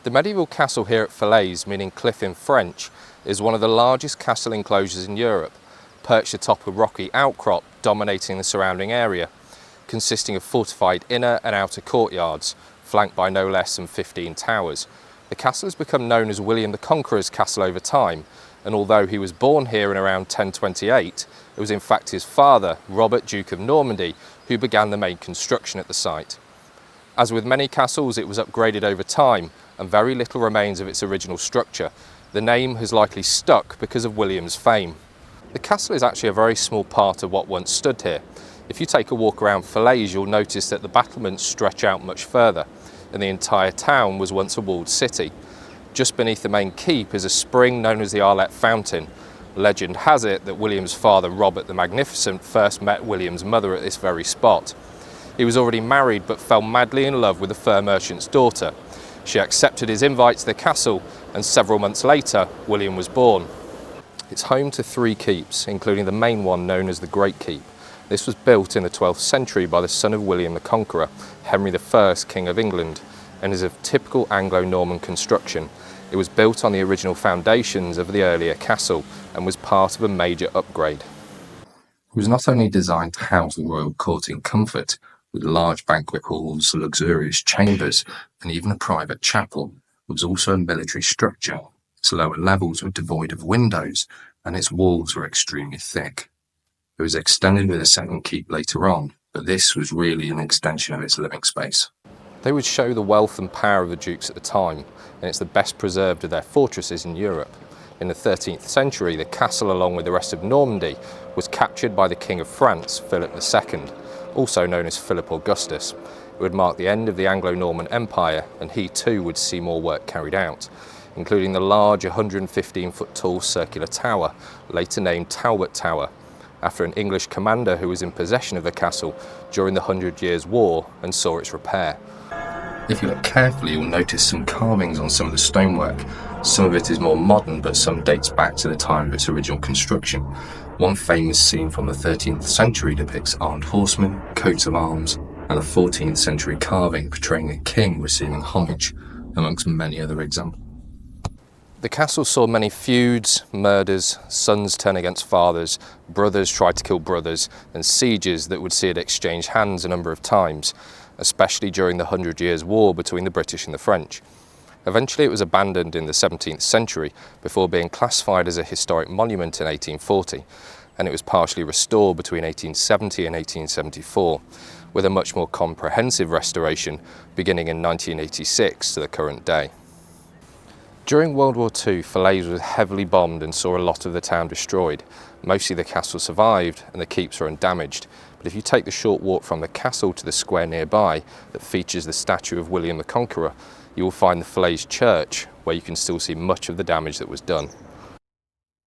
The medieval castle here at Falaise, meaning cliff in French, is one of the largest castle enclosures in Europe, perched atop a rocky outcrop dominating the surrounding area, consisting of fortified inner and outer courtyards, flanked by no less than 15 towers. The castle has become known as William the Conqueror's castle over time, and although he was born here in around 1028, it was in fact his father, Robert, Duke of Normandy, who began the main construction at the site. As with many castles, it was upgraded over time, and very little remains of its original structure. The name has likely stuck because of William's fame. The castle is actually a very small part of what once stood here. If you take a walk around Falaise, you'll notice that the battlements stretch out much further, and the entire town was once a walled city. Just beneath the main keep is a spring known as the Arlette Fountain. Legend has it that William's father, Robert the Magnificent, first met William's mother at this very spot. He was already married but fell madly in love with the fur merchant's daughter. She accepted his invite to the castle, and several months later, William was born. It's home to 3 keeps, including the main one known as the Great Keep. This was built in the 12th century by the son of William the Conqueror, Henry I, King of England, and is of typical Anglo-Norman construction. It was built on the original foundations of the earlier castle and was part of a major upgrade. It was not only designed to house the royal court in comfort, with large banquet halls, luxurious chambers, and even a private chapel, it was also a military structure. Its lower levels were devoid of windows, and its walls were extremely thick. It was extended with a second keep later on, but this was really an extension of its living space. They would show the wealth and power of the dukes at the time, and it's the best preserved of their fortresses in Europe. In the 13th century, the castle, along with the rest of Normandy, was captured by the King of France, Philip II, also known as Philip Augustus. It would mark the end of the Anglo-Norman Empire, and he too would see more work carried out, including the large 115-foot tall circular tower, later named Talbot Tower, after an English commander who was in possession of the castle during the 100 Years' War and saw its repair. If you look carefully, you'll notice some carvings on some of the stonework. Some of it is more modern, but some dates back to the time of its original construction. One famous scene from the 13th century depicts armed horsemen, coats of arms, and a 14th century carving portraying a king receiving homage, amongst many other examples. The castle saw many feuds, murders, sons turn against fathers, brothers tried to kill brothers, and sieges that would see it exchange hands a number of times, especially during the 100 Years' War between the British and the French. Eventually it was abandoned in the 17th century before being classified as a historic monument in 1840, and it was partially restored between 1870 and 1874, with a much more comprehensive restoration beginning in 1986 to the current day. During World War II, Falaise was heavily bombed and saw a lot of the town destroyed. Mostly the castle survived and the keeps were undamaged, but if you take the short walk from the castle to the square nearby that features the statue of William the Conqueror, you will find the Falaise church, where you can still see much of the damage that was done.